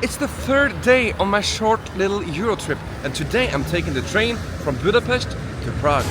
It's the third day on my short little Euro trip, and today I'm taking the train from Budapest to Prague.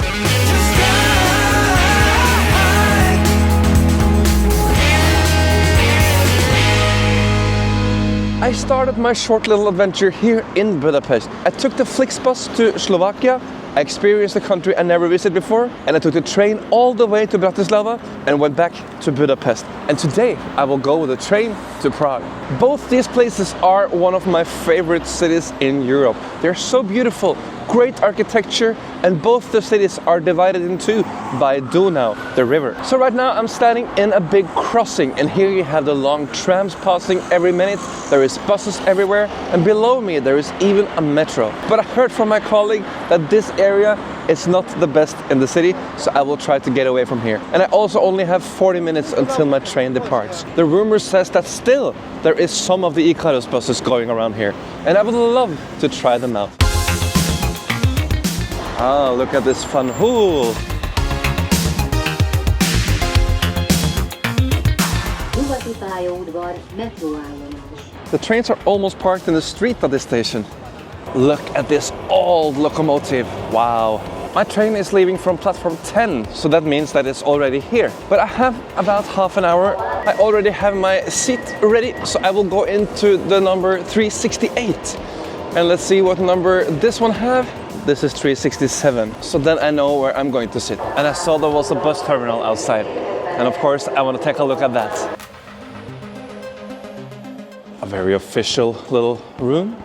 I started my short little adventure here in Budapest. I took the Flixbus to Slovakia. I experienced a country I never visited before, and I took the train all the way to Bratislava and went back to Budapest. And today I will go with the train to Prague. Both these places are one of my favorite cities in Europe. They're so beautiful, great architecture, and both the cities are divided in two by Donau, the river. So right now I'm standing in a big crossing, and here you have the long trams passing every minute. There is buses everywhere, and below me there is even a metro. But I heard from my colleague that this area is not the best in the city, so I will try to get away from here. And I also only have 40 minutes until my train departs. The rumor says that still there is some of the Icarus buses going around here, and I would love to try them out. Oh, look at this fun hole! The trains are almost parked in the street at this station. Look at this old locomotive. Wow. My train is leaving from platform 10, so that means that it's already here. But I have about half an hour. I already have my seat ready, so I will go into the number 368. And let's see what number this one have. This is 367, so then I know where I'm going to sit. And I saw there was a bus terminal outside. And of course, I want to take a look at that. A very official little room.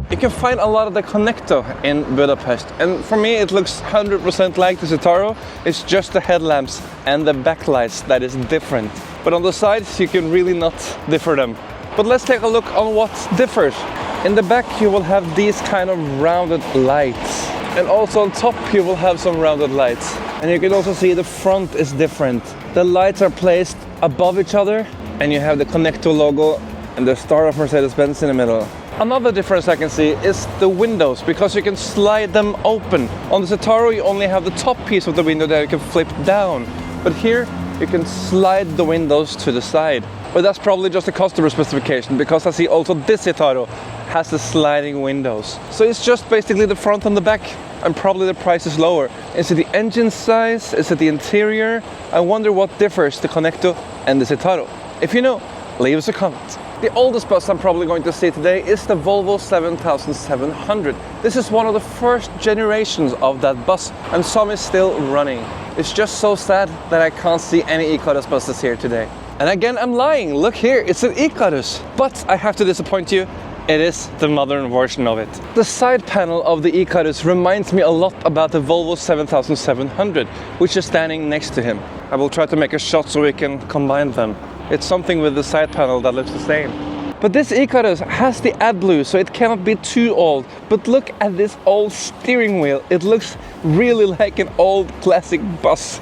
You can find a lot of the Connecto in Budapest, and for me it looks 100% like the Citaro. It's just the headlamps and the backlights that is different. But on the sides you can really not differ them. But let's take a look on what differs. In the back you will have these kind of rounded lights, and also on top you will have some rounded lights. And you can also see the front is different. The lights are placed above each other, and you have the Connecto logo and the star of Mercedes-Benz in the middle. Another difference I can see is the windows, because you can slide them open. On the Citaro you only have the top piece of the window that you can flip down, but here you can slide the windows to the side. But that's probably just a customer specification, because I see also this Citaro has the sliding windows. So it's just basically the front and the back, and probably the price is lower. Is it the engine size? Is it the interior? I wonder what differs the Connecto and the Citaro. If you know, leave us a comment. The oldest bus I'm probably going to see today is the Volvo 7700. This is one of the first generations of that bus, and some is still running. It's just so sad that I can't see any Icarus buses here today. And again, I'm lying. Look here, it's an Icarus. But I have to disappoint you. It is the modern version of it. The side panel of the Icarus reminds me a lot about the Volvo 7700, which is standing next to him. I will try to make a shot so we can combine them. It's something with the side panel that looks the same. But this Icarus has the AdBlue, so it cannot be too old. But look at this old steering wheel. It looks really like an old classic bus.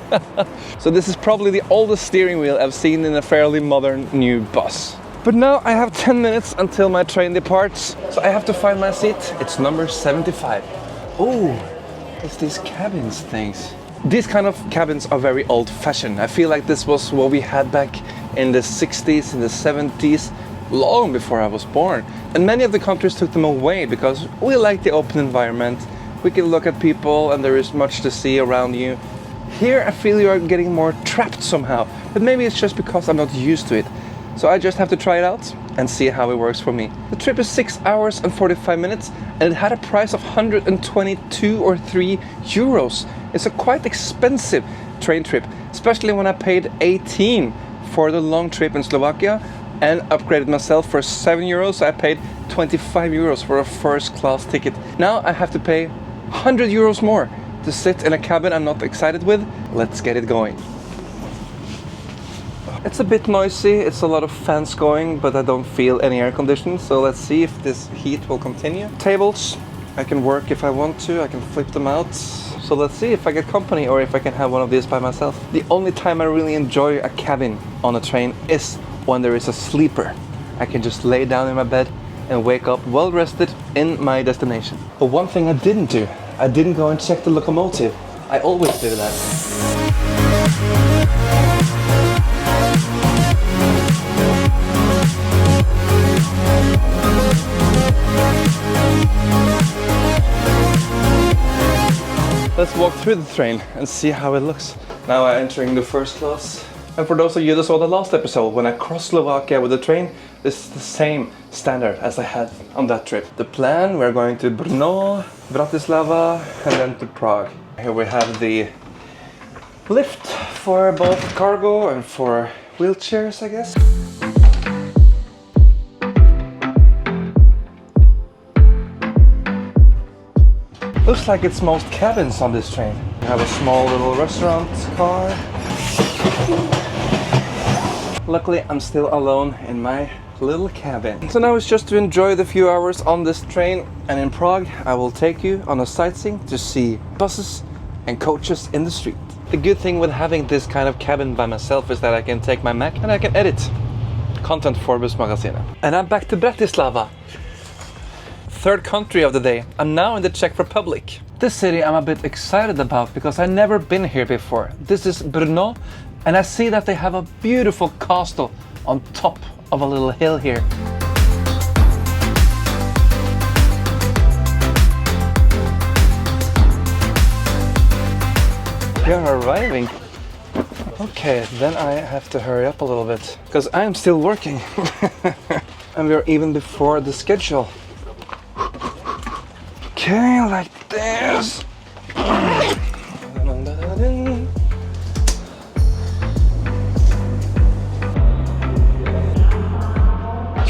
So this is probably the oldest steering wheel I've seen in a fairly modern new bus. But now I have 10 minutes until my train departs, so I have to find my seat. It's number 75. Oh, it's these cabins things. These kind of cabins are very old-fashioned. I feel like this was what we had back in the 60s, in the 70s, long before I was born. And many of the countries took them away because we like the open environment. We can look at people and there is much to see around you. Here I feel you are getting more trapped somehow, but maybe it's just because I'm not used to it. So I just have to try it out and see how it works for me. The trip is 6 hours and 45 minutes, and it had a price of 122 or 3 euros. It's a quite expensive train trip, especially when I paid 18 for the long trip in Slovakia and upgraded myself for 7 euros. I paid 25 euros for a first class ticket. Now I have to pay 100 euros more to sit in a cabin I'm not excited with. Let's get it going. It's a bit noisy, it's a lot of fans going, but I don't feel any air conditioning, so let's see if this heat will continue. Tables, I can work if I want to, I can flip them out. So let's see if I get company or if I can have one of these by myself. The only time I really enjoy a cabin on a train is when there is a sleeper. I can just lay down in my bed and wake up well rested in my destination. But one thing I didn't do, I didn't go and check the locomotive. I always do that. through the train and see how it looks. Now I'm entering the first class. And for those of you that saw the last episode, when I crossed Slovakia with the train, this is the same standard as I had on that trip. The plan, we're going to Brno, Bratislava, and then to Prague. Here we have the lift for both cargo and for wheelchairs, I guess. Looks like it's most cabins on this train. We have a small little restaurant car. Luckily, I'm still alone in my little cabin. So now it's just to enjoy the few hours on this train, and in Prague I will take you on a sightseeing to see buses and coaches in the street. The good thing with having this kind of cabin by myself is that I can take my Mac and I can edit content for Bussmagasinet. And I'm back to Bratislava. Third country of the day. I'm now in the Czech Republic. This city I'm a bit excited about because I've never been here before. This is Brno, and I see that they have a beautiful castle on top of a little hill here. We are arriving. Okay, then I have to hurry up a little bit because I'm still working. And we're even before the schedule. Okay, like this.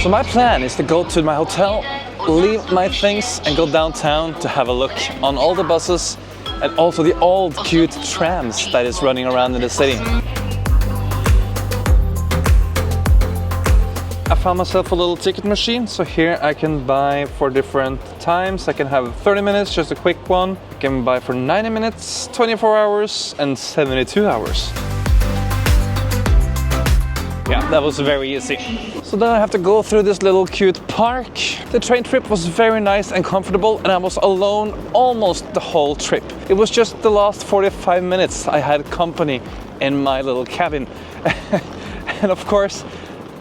So my plan is to go to my hotel, leave my things and go downtown to have a look on all the buses and also the old cute trams that is running around in the city. I found myself a little ticket machine, so here I can buy for different times. I can have 30 minutes, just a quick one. I can buy for 90 minutes, 24 hours and 72 hours. Yeah, that was very easy. So then I have to go through this little cute park. The train trip was very nice and comfortable, and I was alone almost the whole trip. It was just the last 45 minutes I had company in my little cabin. And of course,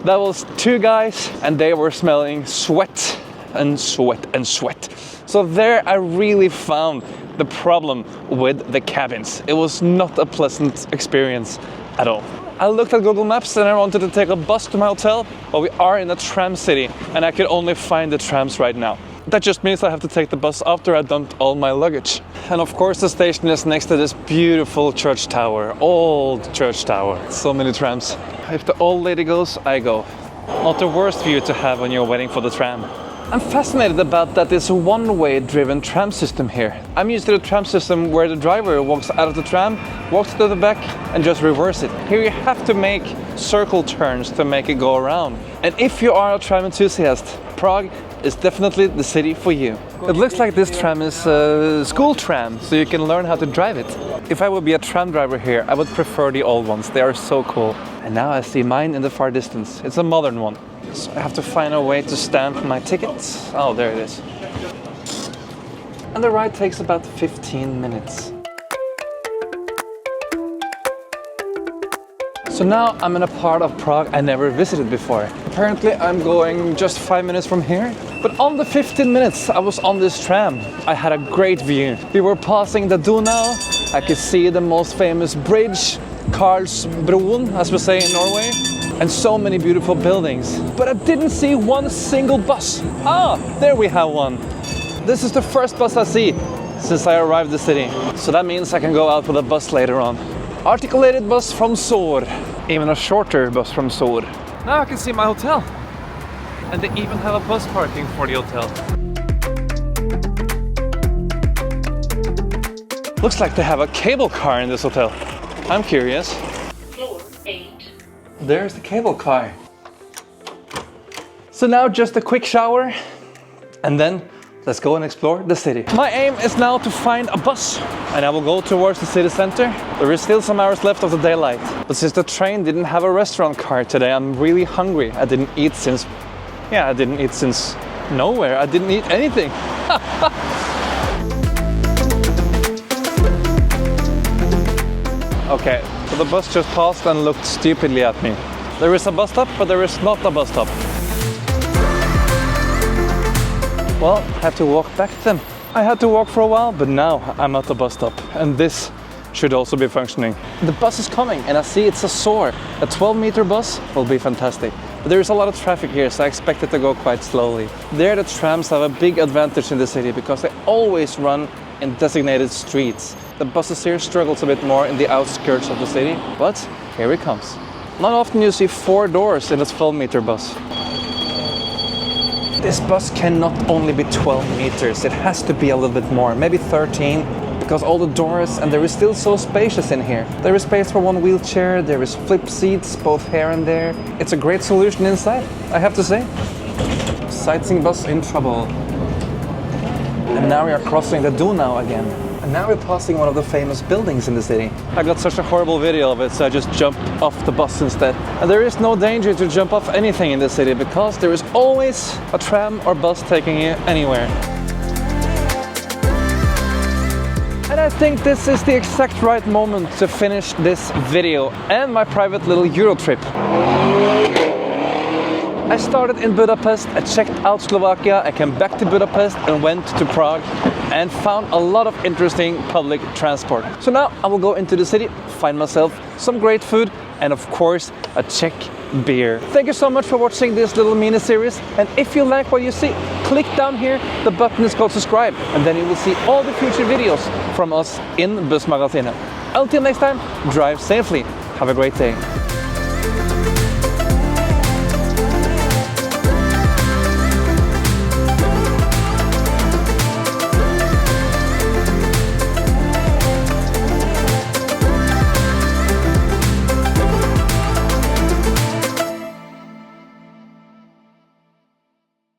that was two guys, and they were smelling sweat and sweat and sweat. So there I really found the problem with the cabins. It was not a pleasant experience at all. I looked at Google Maps and I wanted to take a bus to my hotel, but we are in a tram city and I can only find the trams right now. That just means I have to take the bus after I dumped all my luggage. And of course the station is next to this beautiful church tower, old church tower. So many trams. If the old lady goes, I go. Not the worst view to have when you're waiting for the tram. I'm fascinated about that it's a one-way driven tram system here. I'm used to the tram system where the driver walks out of the tram, walks to the back and just reverse it. Here you have to make circle turns to make it go around. And if you are a tram enthusiast, Prague is definitely the city for you. It looks like this tram is a school tram, so you can learn how to drive it. If I would be a tram driver here, I would prefer the old ones. They are so cool. And now I see mine in the far distance. It's a modern one. So I have to find a way to stamp my tickets. Oh, there it is. And the ride takes about 15 minutes. So now I'm in a part of Prague I never visited before. Apparently I'm going just 5 minutes from here. But on the 15 minutes I was on this tram, I had a great view. We were passing the Donau. I could see the most famous bridge, Karlsbron, as we say in Norway. And so many beautiful buildings. But I didn't see one single bus. Ah, there we have one. This is the first bus I see since I arrived in the city. So that means I can go out with a bus later on. Articulated bus from Sor. Even a shorter bus from Sor. Now I can see my hotel. And they even have a bus parking for the hotel. Looks like they have a cable car in this hotel. I'm curious. Floor 8. There's the cable car. So now just a quick shower and then let's go and explore the city. My aim is now to find a bus and I will go towards the city center. There is still some hours left of the daylight. But since the train didn't have a restaurant car today, I'm really hungry. I didn't eat since nowhere. I didn't eat anything. Okay, so the bus just passed and looked stupidly at me. There is a bus stop, but there is not a bus stop. Well, I have to walk back to them. I had to walk for a while, but now I'm at the bus stop, and this should also be functioning. The bus is coming, and I see it's a Soar. A 12-meter bus will be fantastic. But there is a lot of traffic here, so I expect it to go quite slowly. There, the trams have a big advantage in the city because they always run in designated streets. The buses here struggles a bit more in the outskirts of the city, but here it comes. Not often you see 4 doors in a 12-meter bus. This bus cannot only be 12 meters, it has to be a little bit more, maybe 13, because all the doors, and there is still so spacious in here. There is space for 1 wheelchair, there is flip seats both here and there. It's a great solution inside, I have to say. Sightseeing bus in trouble. And now we are crossing the Donau again. And now we're passing one of the famous buildings in the city. I got such a horrible video of it, so I just jumped off the bus instead. And there is no danger to jump off anything in the city because there is always a tram or bus taking you anywhere. And I think this is the exact right moment to finish this video and my private little Euro trip. I started in Budapest, I checked out Slovakia, I came back to Budapest and went to Prague and found a lot of interesting public transport. So now I will go into the city, find myself some great food and of course a Czech beer. Thank you so much for watching this little mini series, and if you like what you see, click down here, the button is called subscribe, and then you will see all the future videos from us in Bussmagasinet. Until next time, drive safely, have a great day.